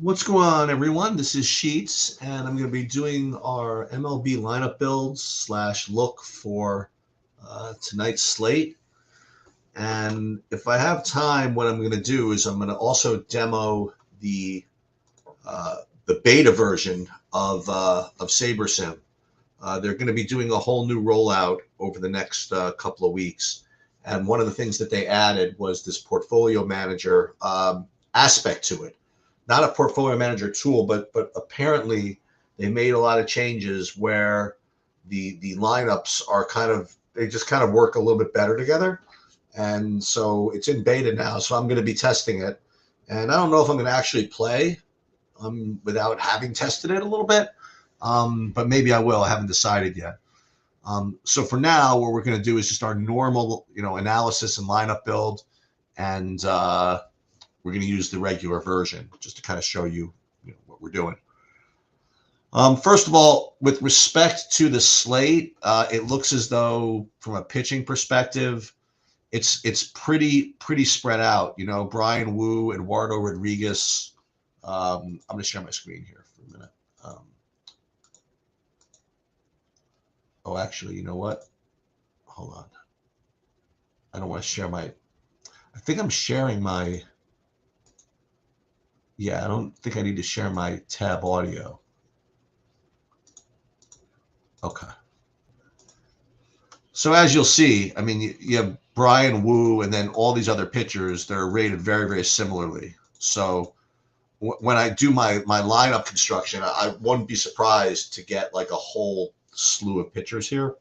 What's going on, everyone? This is Sheets, and I'm going to be doing our MLB lineup builds slash look for tonight's slate. And if I have time, what I'm going to do is I'm going to also demo the the beta version of SaberSim. They're going to be doing a whole new rollout over the next couple of weeks. And one of the things that they added was this portfolio manager aspect to it. Not a portfolio manager tool, but apparently they made a lot of changes where the lineups are they just kind of work a little bit better together. And so it's in beta now. So I'm going to be testing it. And I don't know if I'm going to actually play without having tested it a little bit. But maybe I will. I haven't decided yet. So for now, what we're going to do is just our normal, analysis and lineup build, and we're going to use the regular version just to kind of show you, what we're doing. First of all, with respect to the slate, it looks as though, from a pitching perspective, it's pretty spread out. Brian Wu, Eduardo Rodriguez. I'm going to share my screen here for a minute. Oh, actually, you know what? Hold on. I don't want to share my. I think I'm sharing my. Yeah, I don't think I need to share my tab audio. Okay. So as you'll see, I mean, you have Brian Wu and then all these other pitchers that are rated very, very similarly. So when I do my lineup construction, I wouldn't be surprised to get like a whole slew of pitchers here.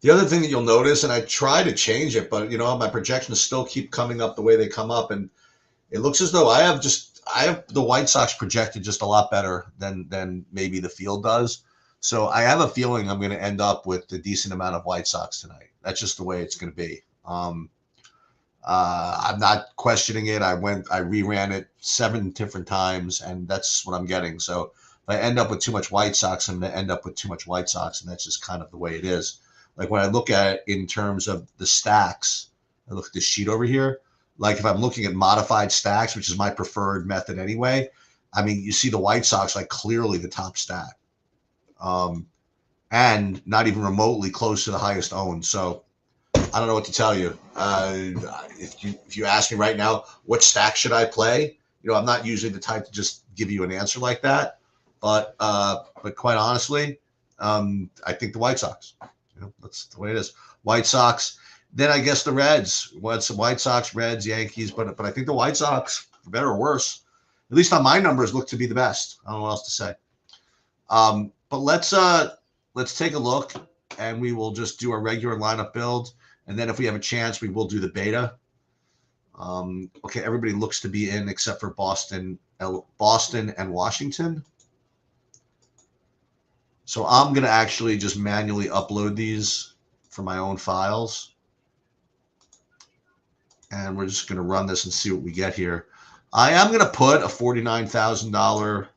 The other thing that you'll notice, and I try to change it, but my projections still keep coming up the way they come up, and it looks as though I have the White Sox projected just a lot better than maybe the field does. So I have a feeling I'm going to end up with a decent amount of White Sox tonight. That's just the way it's going to be. I'm not questioning it. I reran it 7 different times, and that's what I'm getting. So if I end up with too much White Sox, I'm going to end up with too much White Sox, and that's just kind of the way it is. Like when I look at it in terms of the stacks, I look at the sheet over here. Like if I'm looking at modified stacks, which is my preferred method anyway, I mean, you see the White Sox like clearly the top stack, and not even remotely close to the highest owned. So I don't know what to tell you. If you ask me right now, what stack should I play? I'm not usually the type to just give you an answer like that, but quite honestly, I think the White Sox. That's the way it is. White Sox. Then I guess the Reds. What's the White Sox, Reds, Yankees, but I think the White Sox, for better or worse, at least on my numbers, look to be the best. I don't know what else to say. But let's take a look, and we will just do a regular lineup build. And then if we have a chance, we will do the beta. Okay, everybody looks to be in except for Boston and Washington. So I'm going to actually just manually upload these for my own files. And we're just going to run this and see what we get here. I am going to put a $49,000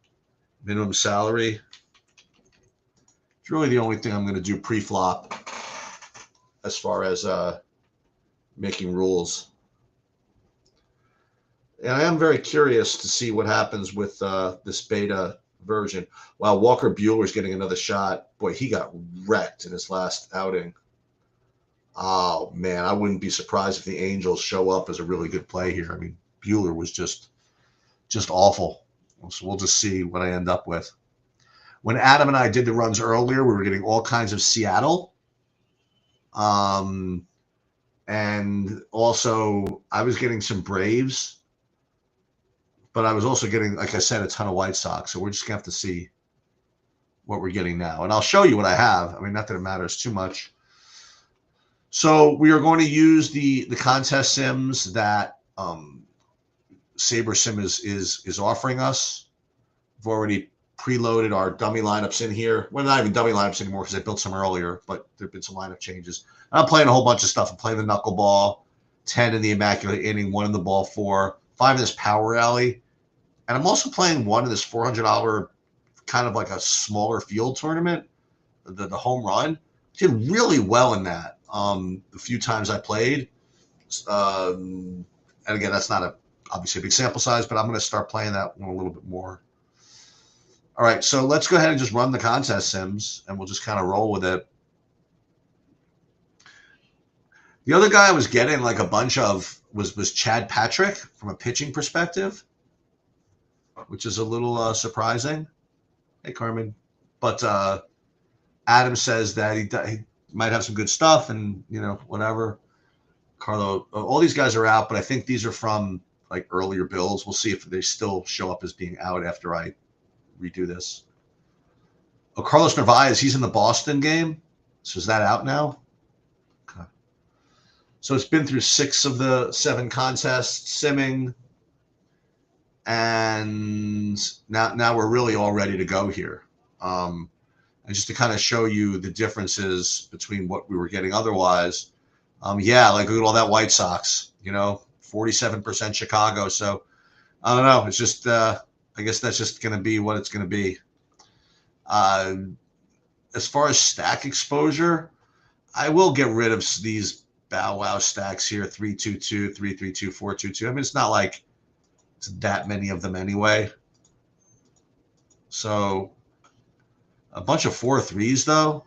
minimum salary. It's really the only thing I'm going to do pre-flop as far as making rules. And I am very curious to see what happens with this beta version. Wow, Walker Buehler's getting another shot. Boy, he got wrecked in his last outing. Oh, man, I wouldn't be surprised if the Angels show up as a really good play here. I mean, Buehler was just awful. So we'll just see what I end up with. When Adam and I did the runs earlier, we were getting all kinds of Seattle. And also, I was getting some Braves. But I was also getting, like I said, a ton of White Sox. So we're just going to have to see what we're getting now. And I'll show you what I have. I mean, not that it matters too much. So we are going to use the contest sims that SaberSim is offering us. We've already preloaded our dummy lineups in here. Well, not even dummy lineups anymore because I built some earlier, but there have been some lineup changes. I'm playing a whole bunch of stuff. I'm playing the knuckleball, 10 in the Immaculate Inning, 1 in the ball 4, 5 in this power rally. And I'm also playing 1 in this $400 kind of like a smaller field tournament, the home run. Did really well in that the few times I played. And again, that's not a obviously a big sample size, but I'm going to start playing that one a little bit more. All right, so let's go ahead and just run the contest sims, and we'll just kind of roll with it. The other guy I was getting like a bunch of was Chad Patrick from a pitching perspective, which is a little surprising. Hey, Carmen. But Adam says that he might have some good stuff, and whatever. Carlo, all these guys are out, but I think these are from like earlier builds. We'll see if they still show up as being out after I redo this. Oh, Carlos Narvaez, he's in the Boston game. So is that out now? Okay. So it's been through 6 of the 7 contests, simming, and now we're really all ready to go here. And just to kind of show you the differences between what we were getting otherwise. Yeah, like look at all that White Sox, 47% Chicago. So I don't know. It's just, I guess that's just going to be what it's going to be. As far as stack exposure, I will get rid of these Bow Wow stacks here, 3-2-2, 3-3-2, 4-2-2. I mean, it's not like it's that many of them anyway. So a bunch of 4-3s though,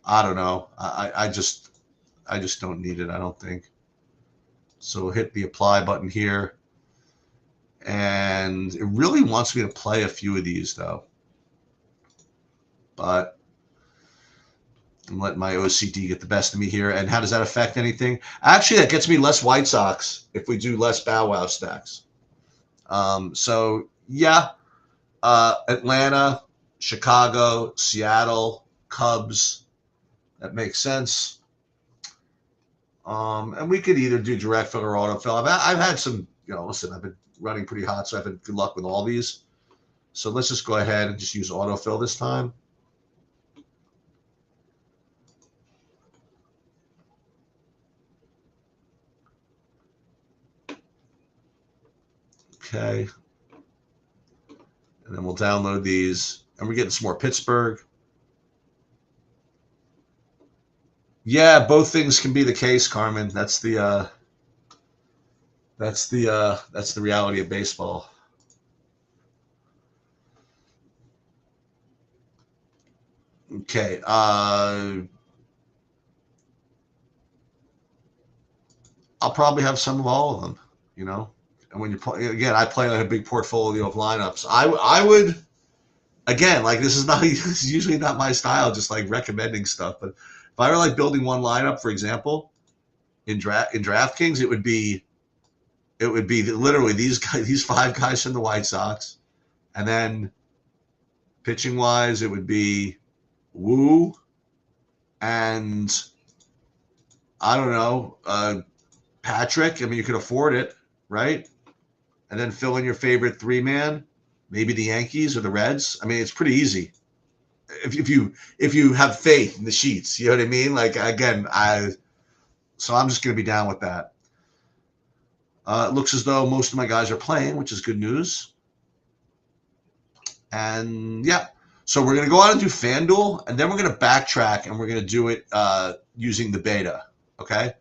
I don't know. I just don't need it, I don't think. So we'll hit the apply button here. And it really wants me to play a few of these though. But I'm letting my OCD get the best of me here. And how does that affect anything? Actually, that gets me less White Sox if we do less Bow Wow stacks. So yeah, Atlanta, Chicago, Seattle, Cubs. That makes sense. And we could either do direct fill or autofill. I've had some, listen, I've been running pretty hot, so I've had good luck with all these. So let's just go ahead and just use autofill this time. Okay. And then we'll download these. And we're getting some more Pittsburgh. Yeah, both things can be the case, Carmen. That's the reality of baseball. Okay. I'll probably have some of all of them, And when you play again, I play like a big portfolio of lineups. I would again, like this is usually not my style, just like recommending stuff. But if I were like building one lineup, for example, in DraftKings, it would be literally these 5 guys from the White Sox, and then pitching wise, it would be Wu and I don't know Patrick. I mean, you could afford it, right? And then fill in your favorite 3-man, maybe the Yankees or the Reds. I mean, it's pretty easy if you have faith in the sheets. You know what I mean? Like again, so I'm just going to be down with that. It looks as though most of my guys are playing, which is good news. And yeah, so we're going to go out and do FanDuel, and then we're going to backtrack, and we're going to do it using the beta. Okay.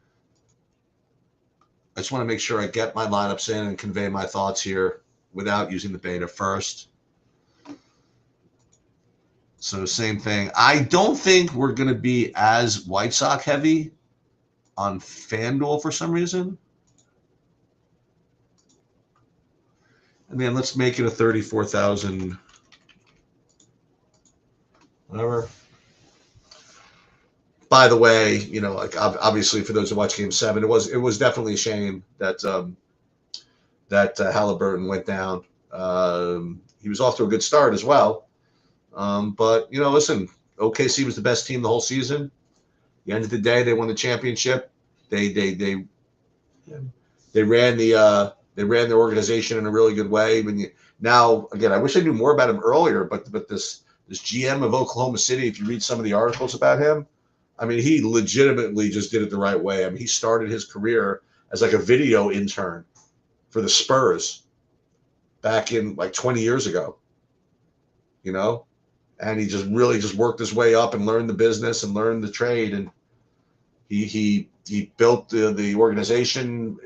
I just want to make sure I get my lineups in and convey my thoughts here without using the beta first. So same thing. I don't think we're going to be as White Sox heavy on FanDuel for some reason. And then let's make it a 34,000. Whatever. By the way, like obviously for those who watch Game 7, it was definitely a shame that Halliburton went down. He was off to a good start as well, but listen, OKC was the best team the whole season. At the end of the day, they won the championship. They ran their organization in a really good way. Now again, I wish I knew more about him earlier, but this GM of Oklahoma City, if you read some of the articles about him, I mean, he legitimately just did it the right way. I mean, he started his career as like a video intern for the Spurs back in like 20 years ago, and he just really just worked his way up and learned the business and learned the trade. And he built the organization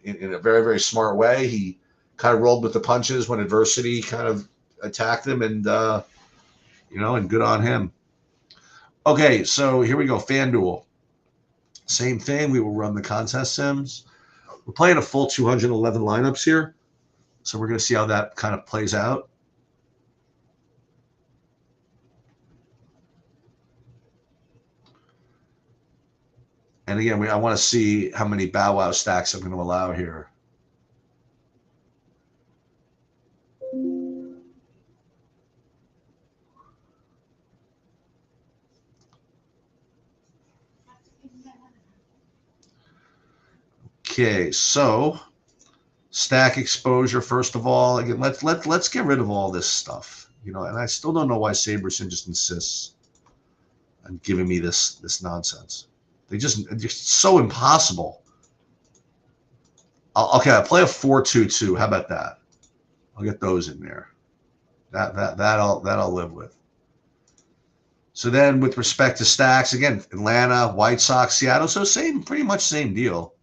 in a very, very smart way. He kind of rolled with the punches when adversity kind of attacked him, and and good on him. Okay, so here we go. FanDuel. Same thing. We will run the contest sims. We're playing a full 211 lineups here. So we're going to see how that kind of plays out. And again, I want to see how many Bow Wow stacks I'm going to allow here. Okay, so stack exposure first of all. Again, let's get rid of all this stuff, and I still don't know why Saberson just insists on giving me this nonsense. They're just so impossible. Okay, I'll play a 4-2-2. How about that? I'll get those in there. That I'll live with. So then, with respect to stacks, again, Atlanta, White Sox, Seattle. So pretty much same deal.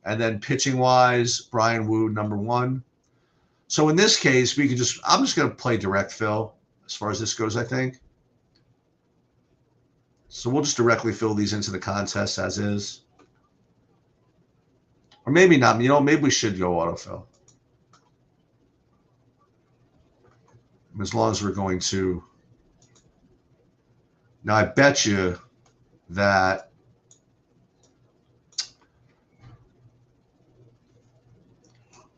And then pitching wise, Brian Wu, number 1. So in this case, I'm just going to play direct fill as far as this goes, I think. So we'll just directly fill these into the contest as is. Or maybe not. Maybe we should go autofill. As long as we're going to. Now, I bet you that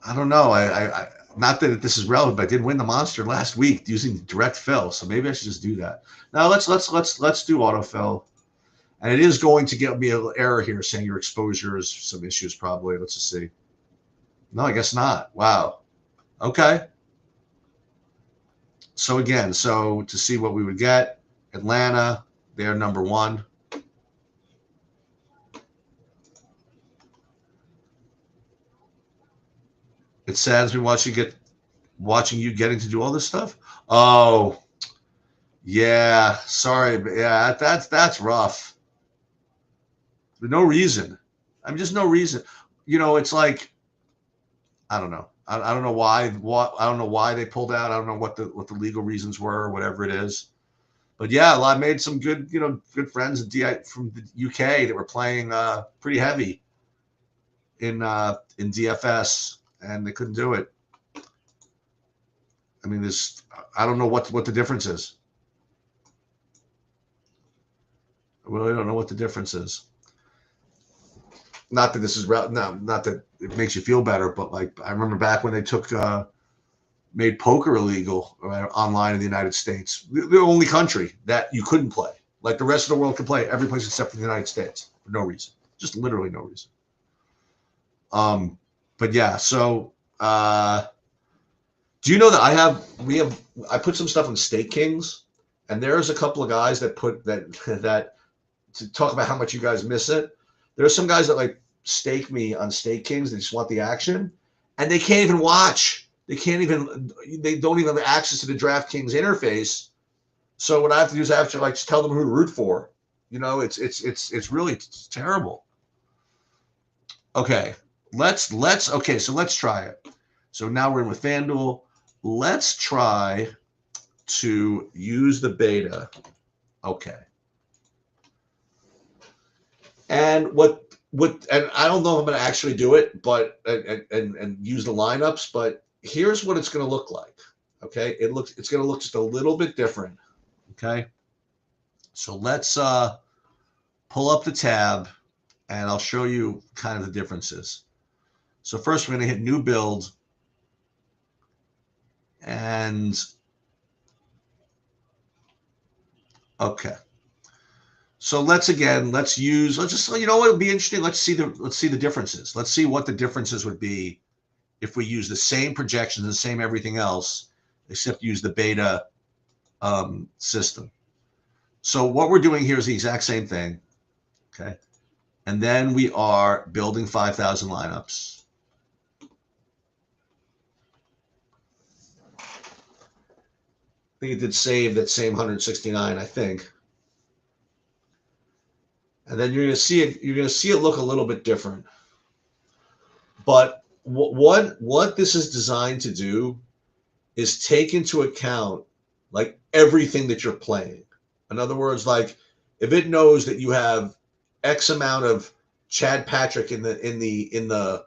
I don't know. I not that this is relevant, but I did win the monster last week using direct fill, so maybe I should just do that. Now let's do autofill, and it is going to get me an error here saying your exposure is some issues probably. Let's just see. No, I guess not. Wow. Okay. So again, to see what we would get, Atlanta, they're number 1. It saddens me watching you getting to do all this stuff. Oh, yeah. Sorry, but yeah, that's rough. For no reason. I mean, just no reason. It's like I don't know. I don't know why. I don't know why they pulled out. I don't know what the legal reasons were, or whatever it is. But yeah, I made some good good friends from the UK that were playing pretty heavy in DFS. And they couldn't do it. I mean, I don't know what the difference is. I really don't know what the difference is. Not that this is not that it makes you feel better, but like I remember back when they made poker illegal online in the United States, the only country that you couldn't play. Like the rest of the world could play every place except for the United States for no reason, just literally no reason. But yeah, so do you know that I put some stuff on Stake Kings, and there's a couple of guys that put that to talk about how much you guys miss it. There's some guys that like stake me on Stake Kings. They just want the action, and they can't even watch. They don't even have access to the DraftKings interface. So what I have to do is I have to just tell them who to root for. It's really terrible. Okay. So let's try it. So now we're in with FanDuel. Let's try to use the beta. Okay. And and I don't know if I'm going to actually do it, but and use the lineups, but here's what it's going to look like. Okay? It's going to look just a little bit different. Okay? So let's pull up the tab and I'll show you kind of the differences. So first we're going to hit new build, and okay. So let's use, what would be interesting. Let's see the differences. Let's see what the differences would be if we use the same projections and the same everything else, except use the beta system. So what we're doing here is the exact same thing. Okay. And then we are building 5,000 lineups. I think it did save that same 169, I think. And then you're going to see it look a little bit different. But what this is designed to do is take into account like everything that you're playing. In other words, like if it knows that you have X amount of Chad Patrick in the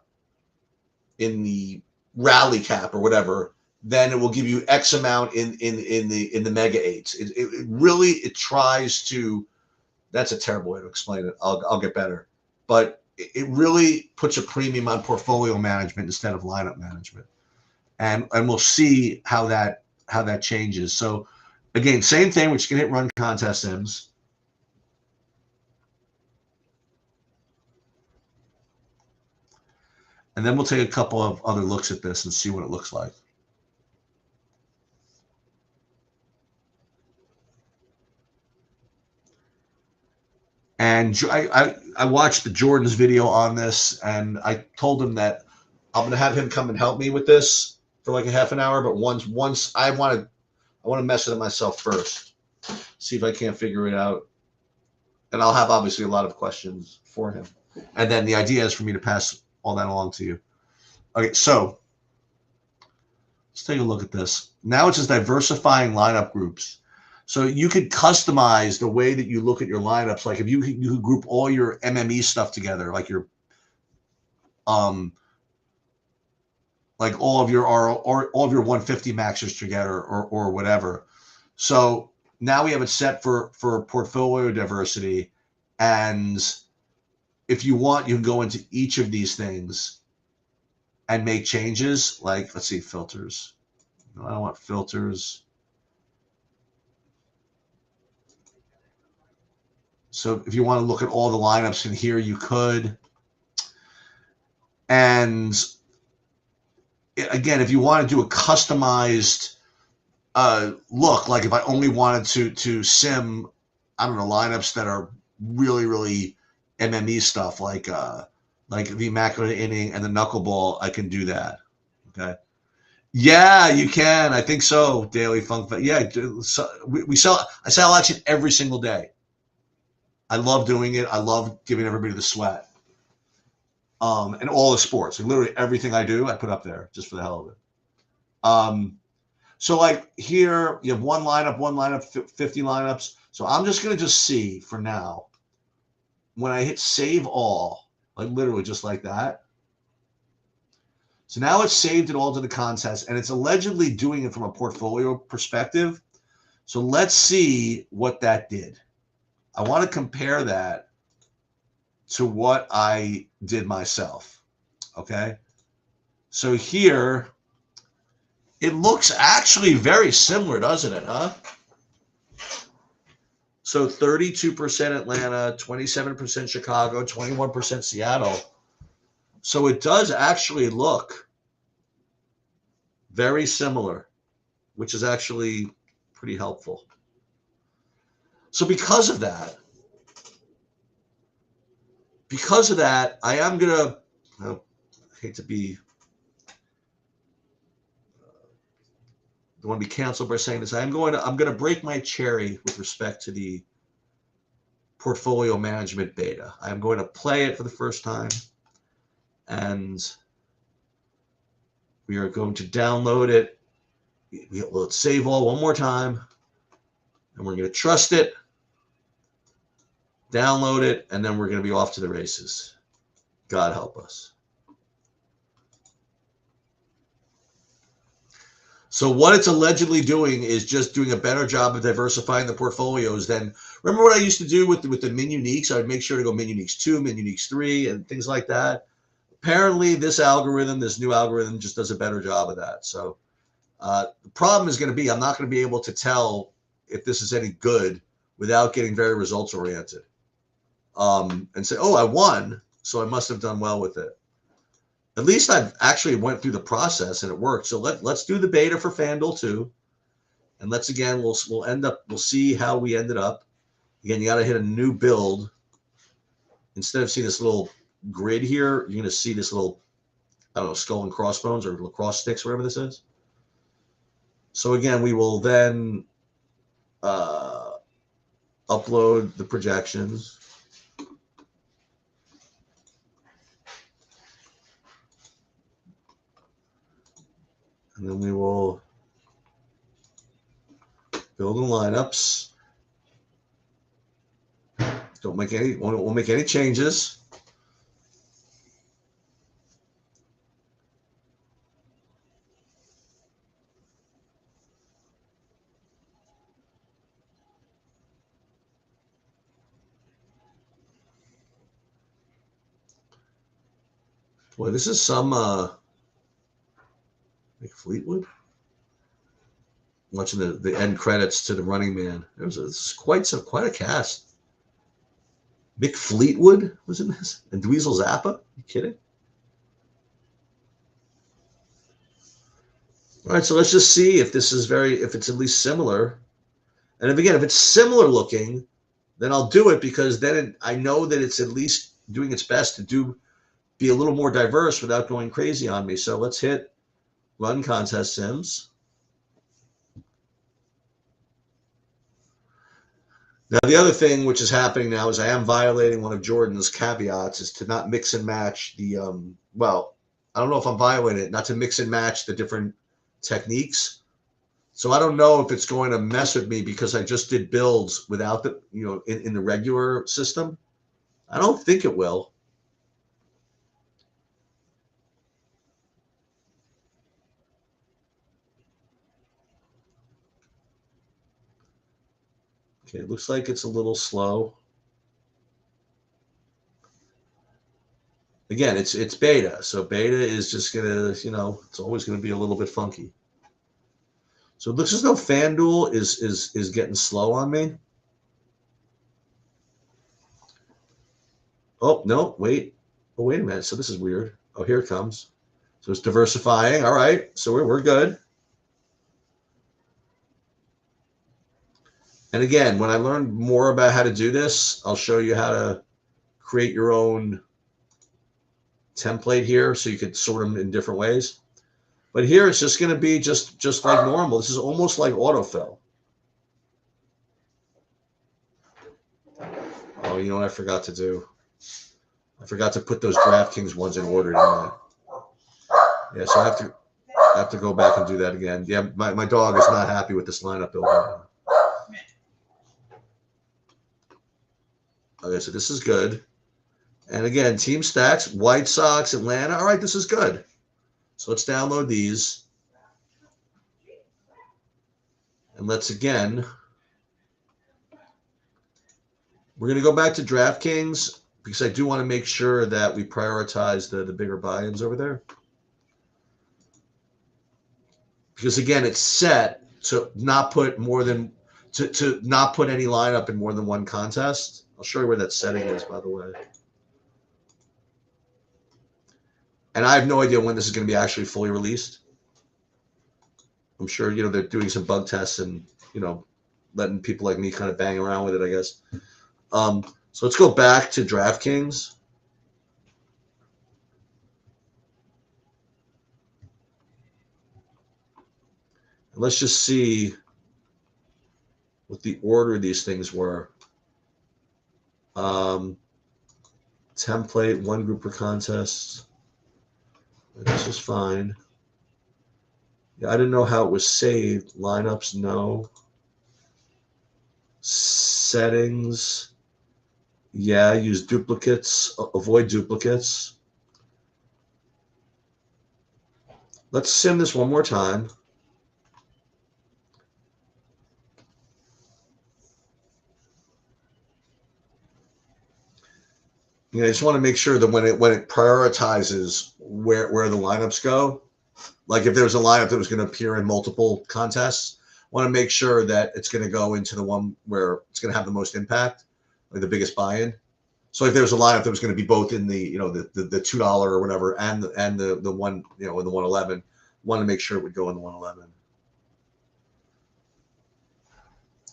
rally cap or whatever, then it will give you X amount in the mega eights. It really it tries to. That's a terrible way to explain it. I'll get better, but it really puts a premium on portfolio management instead of lineup management, and we'll see how that changes. So again, same thing. We're just gonna hit run contest sims. And then we'll take a couple of other looks at this and see what it looks like. And I watched the Jordan's video on this, and I told him that I'm going to have him come and help me with this for like a half an hour. But once I want to mess with it myself first, see if I can't figure it out. And I'll have obviously a lot of questions for him. And then the idea is for me to pass all that along to you. Okay, so let's take a look at this. Now it's just diversifying lineup groups. So you could customize the way that you look at your lineups. Like if you could group all your MME stuff together, like your like all of your 150 maxers together or whatever. So now we have it set for portfolio diversity, and if you want, you can go into each of these things and make changes. Like let's see, filters. No, I don't want filters. So if you want to look at all the lineups in here, you could. And again, if you want to do a customized look, like if I only wanted to sim, I don't know, lineups that are really, really MME stuff, like the Immaculate Inning and the Knuckleball, I can do that. Okay. Yeah, you can. I think so. Daily Funk. Yeah, so I sell action every single day. I love doing it. I love giving everybody the sweat. And all the sports. And literally everything I do, I put up there just for the hell of it. So like here, you have one lineup, 50 lineups. So I'm just going to see for now. When I hit save all, like literally just like that. So now it's saved it all to the contest, and it's allegedly doing it from a portfolio perspective. So let's see what that did. I want to compare that to what I did myself. Okay. So here, it looks actually very similar, doesn't it, huh? So 32% Atlanta, 27% Chicago, 21% Seattle. So it does actually look very similar, which is actually pretty helpful. So because of that, I am going to, I hate to be, don't want to be canceled by saying this. I'm going to break my cherry with respect to the portfolio management beta. I'm going to play it for the first time, and we are going to download it. We'll save all one more time, and we're going to trust it, download it, and then we're going to be off to the races. God help us. So what it's allegedly doing is just doing a better job of diversifying the portfolios than, remember what I used to do with the min uniques? I would make sure to go min uniques 2, min uniques 3, and things like that. Apparently this new algorithm just does a better job of that. So the problem is going to be, I'm not going to be able to tell if this is any good without getting very results oriented. And say, oh, I won, so I must have done well with it. At least I've actually went through the process and it worked. So let's do the beta for FanDuel too. And we'll see how we ended up. Again, you got to hit a new build. Instead of seeing this little grid here, you're going to see this little, I don't know, skull and crossbones or lacrosse sticks, whatever this is. So again, we will then upload the projections. And then we will build the lineups. Won't make any changes. Boy, this is some Mick Fleetwood. Watching the end credits to the Running Man. It's quite a cast. Mick Fleetwood was in this, and Dweezil Zappa. You kidding? All right, so let's just see if this is if it's at least similar. And if it's similar looking, then I'll do it because then I know that it's at least doing its best to be a little more diverse without going crazy on me. So let's hit Run Contest Sims. Now, the other thing which is happening now is I am violating one of Jordan's caveats is to not mix and match the, well, I don't know if I'm violating it, not to mix and match the different techniques. So I don't know if it's going to mess with me because I just did builds without the, in the regular system. I don't think it will. Okay, it looks like it's a little slow. Again, it's beta, so beta is just gonna, it's always gonna be a little bit funky. So it looks as though FanDuel is getting slow on me. Oh no, wait. Oh, wait a minute. So this is weird. Oh, here it comes. So it's diversifying. All right, so we're good. And again, when I learn more about how to do this, I'll show you how to create your own template here so you could sort them in different ways. But here it's just going to be just like normal. This is almost like autofill. Oh, you know what I forgot to do? I forgot to put those DraftKings ones in order, didn't I? Yeah, so I have to go back and do that again. Yeah, my dog is not happy with this lineup building. Okay, so this is good. And again, team stacks, White Sox, Atlanta. All right, this is good. So let's download these. And let's again, we're going to go back to DraftKings because I do want to make sure that we prioritize the bigger buy-ins over there. Because again, it's set to not put more than to not put any lineup in more than one contest. I'll show you where that setting is, by the way. And I have no idea when this is going to be actually fully released. I'm sure, they're doing some bug tests and, letting people like me kind of bang around with it, I guess. So let's go back to DraftKings. And let's just see what the order of these things were. Template, one group per contest. This is fine. Yeah, I didn't know how it was saved. Lineups, no. Settings. Yeah, use duplicates. Avoid duplicates. Let's sim this one more time. I just want to make sure that when it prioritizes where the lineups go, like if there's a lineup that was going to appear in multiple contests, I want to make sure that it's going to go into the one where it's going to have the most impact, like the biggest buy-in. So if there's a lineup that was going to be both in the the $2 or whatever and the one in the 111, want to make sure it would go in the 111.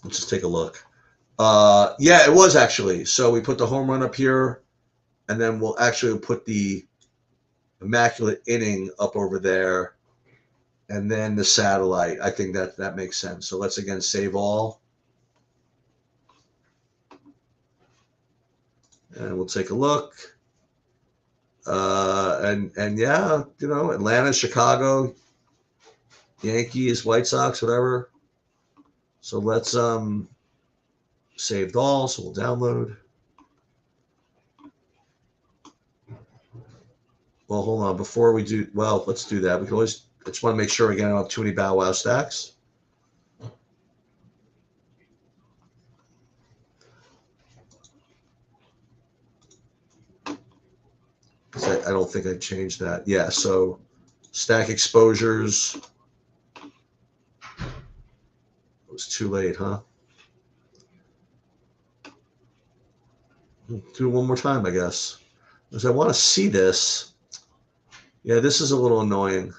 Let's just take a look. Yeah, it was actually. So we put the home run up here. And then we'll actually put the immaculate inning up over there. And then the satellite. I think that makes sense. So let's again save all. And we'll take a look. And yeah, Atlanta, Chicago. Yankees, White Sox, whatever. So let's saved all. So we'll download. Well, hold on. Before we do, well, let's do that. We can always. I just want to make sure again I don't have too many Bow Wow stacks. Because I don't think I changed that. Yeah. So stack exposures. It was too late, huh? Do it one more time, I guess. Because I want to see this. Yeah, this is a little annoying.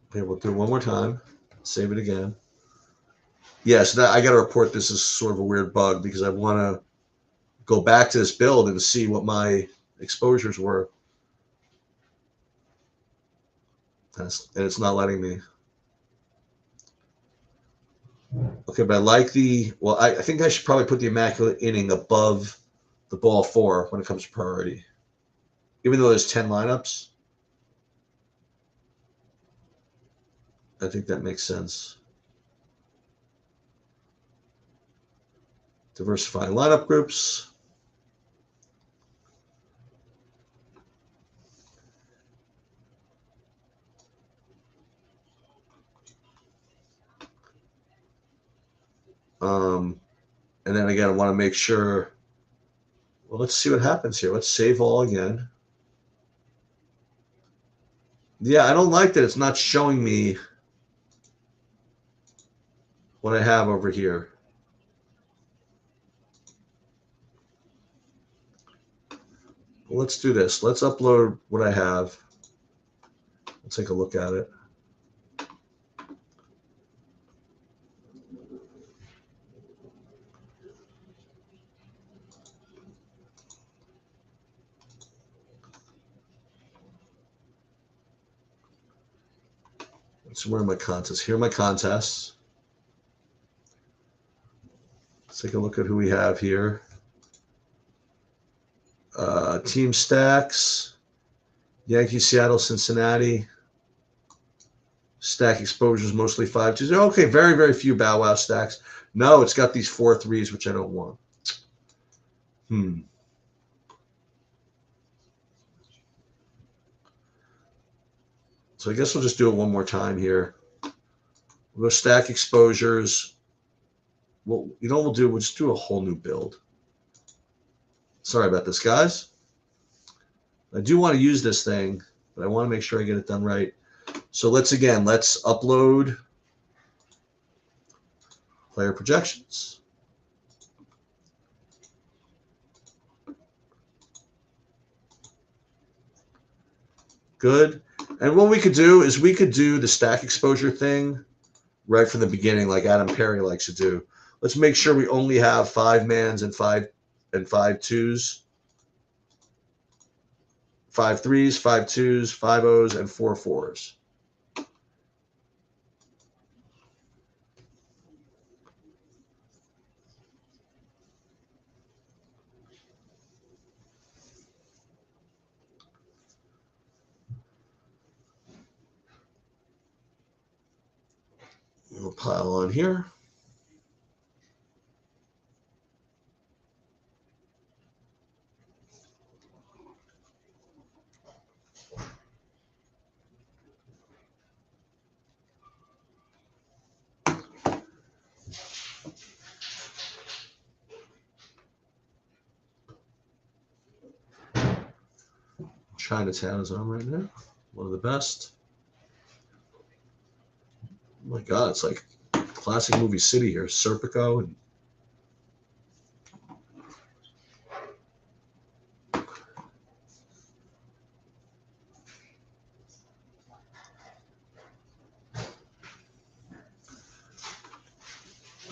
Okay, we'll do it one more time. Save it again. Yeah, so that I got to report this is sort of a weird bug because I want to go back to this build and see what my exposures were. And it's not letting me. Okay, but I like the, well, I think I should probably put the Immaculate Inning above the ball 4 when it comes to priority. Even though there's 10 lineups, I think that makes sense. Diversifying lineup groups. And then again, I want to make sure, well, let's see what happens here. Let's save all again. Yeah, I don't like that it's not showing me what I have over here. Well, let's do this. Let's upload what I have. Let's take a look at it. So where are my contests? Here are my contests. Let's take a look at who we have here. Team stacks. Yankees, Seattle, Cincinnati. Stack exposures, mostly 5-2s. Okay, very, very few Bow Wow stacks. No, it's got these 4-3s, which I don't want. So I guess we'll just do it one more time here. We'll go stack exposures. Well, you know what we'll do? We'll just do a whole new build. Sorry about this, guys. I do want to use this thing, but I want to make sure I get it done right. So let's upload player projections. Good. And what we could do is we could do the stack exposure thing right from the beginning, like Adam Perry likes to do. Let's make sure we only have 5-mans and 5-2s, 5-3s, 5-2s, 5-0s, and 4-4s. We'll pile on here. Chinatown is on right now. One of the best. Oh my God, it's like classic movie city here. Serpico and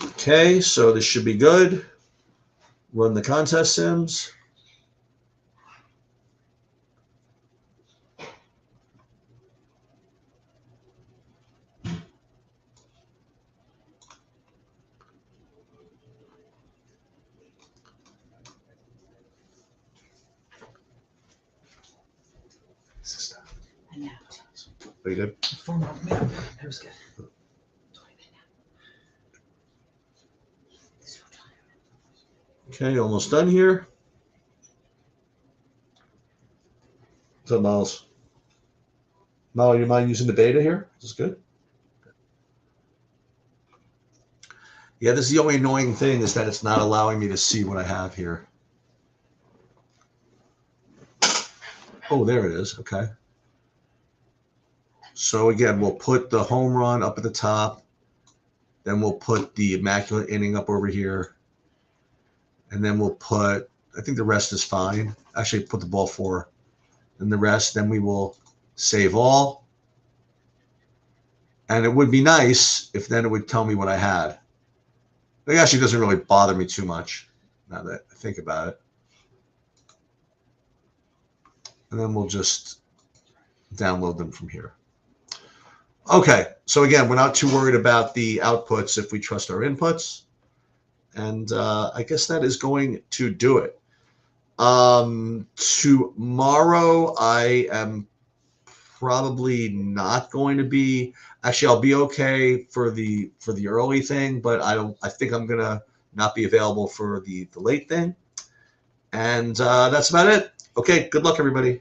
okay, so this should be good. Run the contest sims. Pretty good. It was good. Okay, almost done here. What's up, Miles? Miles, you mind using the beta here? This is good. Yeah, this is the only annoying thing is that it's not allowing me to see what I have here. Oh, there it is. Okay. So again, we'll put the home run up at the top. Then we'll put the immaculate inning up over here. And then we'll put, I think the rest is fine. Actually, put the ball 4 and the rest. Then we will save all. And it would be nice if then it would tell me what I had. It actually doesn't really bother me too much now that I think about it. And then we'll just download them from here. Okay, so again, we're not too worried about the outputs if we trust our inputs. And I guess that is going to do it. Tomorrow, I am probably not going to be. Actually, I'll be okay for the early thing, but I think I'm gonna not be available for the late thing. And that's about it. Okay, good luck, everybody.